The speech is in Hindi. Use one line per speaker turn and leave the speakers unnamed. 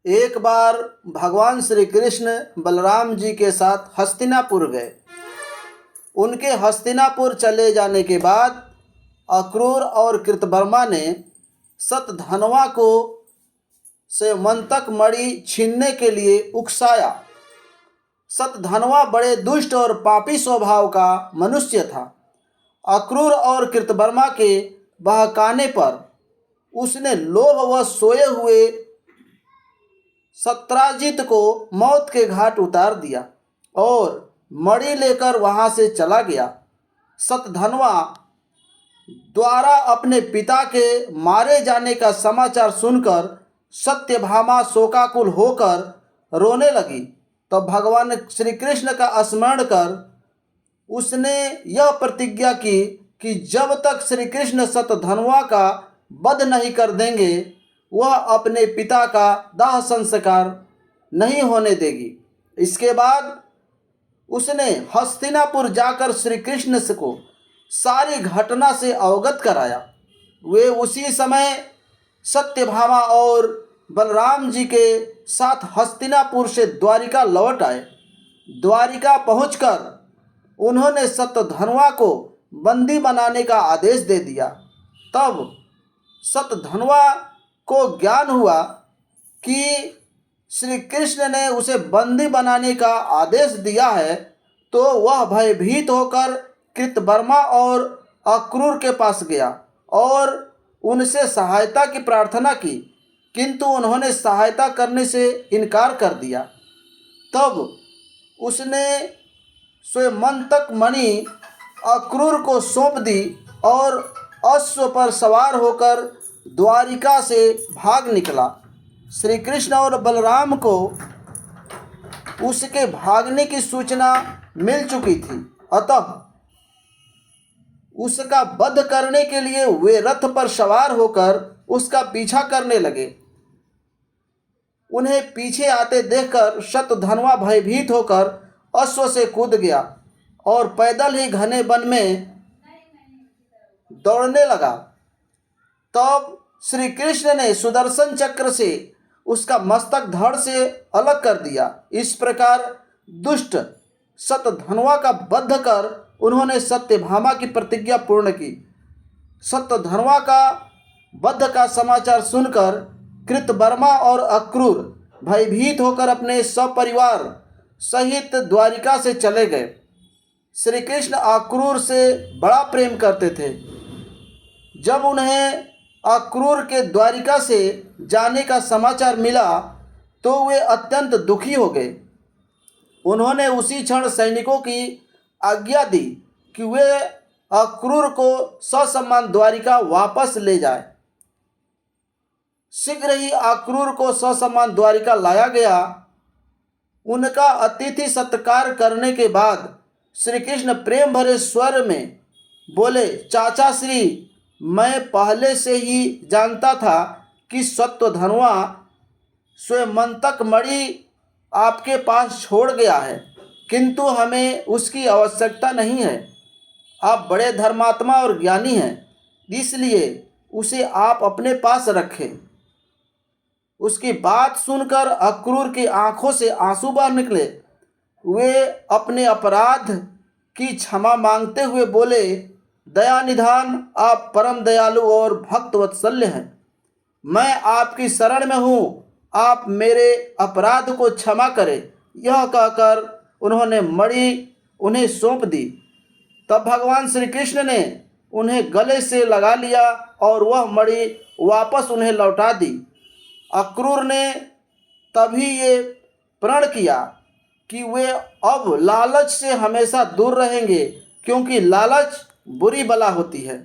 एक बार भगवान श्री कृष्ण बलराम जी के साथ हस्तिनापुर गए। उनके हस्तिनापुर चले जाने के बाद अक्रूर और कृतवर्मा ने शतधन्वा को से मंतक मणि छीनने के लिए उकसाया। शतधन्वा बड़े दुष्ट और पापी स्वभाव का मनुष्य था। अक्रूर और कृतवर्मा के बहकाने पर उसने लोभवश सोए हुए सत्राजित को मौत के घाट उतार दिया और मणि लेकर वहां से चला गया। शतधन्वा द्वारा अपने पिता के मारे जाने का समाचार सुनकर सत्यभामा शोकाकुल होकर रोने लगी। तब भगवान श्री कृष्ण का स्मरण कर उसने यह प्रतिज्ञा की कि जब तक श्री कृष्ण शतधन्वा का वध नहीं कर देंगे वह अपने पिता का दाह संस्कार नहीं होने देगी। इसके बाद उसने हस्तिनापुर जाकर श्री कृष्ण को सारी घटना से अवगत कराया। वे उसी समय सत्यभामा और बलराम जी के साथ हस्तिनापुर से द्वारिका लौट आए। द्वारिका पहुंचकर उन्होंने शतधन्वा को बंदी बनाने का आदेश दे दिया। तब शतधन्वा को ज्ञान हुआ कि श्री कृष्ण ने उसे बंदी बनाने का आदेश दिया है, तो वह भयभीत होकर कृतवर्मा और अक्रूर के पास गया और उनसे सहायता की प्रार्थना की, किंतु उन्होंने सहायता करने से इनकार कर दिया। तब उसने स्वयंतक मणि अक्रूर को सौंप दी और अश्व पर सवार होकर द्वारिका से भाग निकला। श्री कृष्ण और बलराम को उसके भागने की सूचना मिल चुकी थी, अतः उसका वध करने के लिए वे रथ पर सवार होकर उसका पीछा करने लगे। उन्हें पीछे आते देखकर शतधन्वा भयभीत होकर अश्व से कूद गया और पैदल ही घने वन में दौड़ने लगा। तब श्री कृष्ण ने सुदर्शन चक्र से उसका मस्तक धड़ से अलग कर दिया। इस प्रकार दुष्ट शतधन्वा का वध कर उन्होंने सत्यभामा की प्रतिज्ञा पूर्ण की। शतधन्वा का वध का समाचार सुनकर कृतवर्मा और अक्रूर भयभीत होकर अपने सपरिवार सहित द्वारिका से चले गए। श्री कृष्ण अक्रूर से बड़ा प्रेम करते थे। जब उन्हें अक्रूर के द्वारिका से जाने का समाचार मिला तो वे अत्यंत दुखी हो गए। उन्होंने उसी क्षण सैनिकों की आज्ञा दी कि वे अक्रूर को ससम्मान द्वारिका वापस ले जाए। शीघ्र ही अक्रूर को ससम्मान द्वारिका लाया गया। उनका अतिथि सत्कार करने के बाद श्री कृष्ण प्रेम भरे स्वर में बोले, चाचा श्री, मैं पहले से ही जानता था कि शतधन्वा स्वयंतक मणि आपके पास छोड़ गया है, किंतु हमें उसकी आवश्यकता नहीं है। आप बड़े धर्मात्मा और ज्ञानी हैं, इसलिए उसे आप अपने पास रखें। उसकी बात सुनकर अक्रूर की आंखों से आंसू बह निकले। वे अपने अपराध की क्षमा मांगते हुए बोले, दया निधान, आप परम दयालु और भक्तवत्सल्य हैं। मैं आपकी शरण में हूँ, आप मेरे अपराध को क्षमा करें। यह कहकर उन्होंने मणि उन्हें सौंप दी। तब भगवान श्री कृष्ण ने उन्हें गले से लगा लिया और वह मणि वापस उन्हें लौटा दी। अक्रूर ने तभी ये प्रण किया कि वे अब लालच से हमेशा दूर रहेंगे, क्योंकि लालच बुरी बला होती है।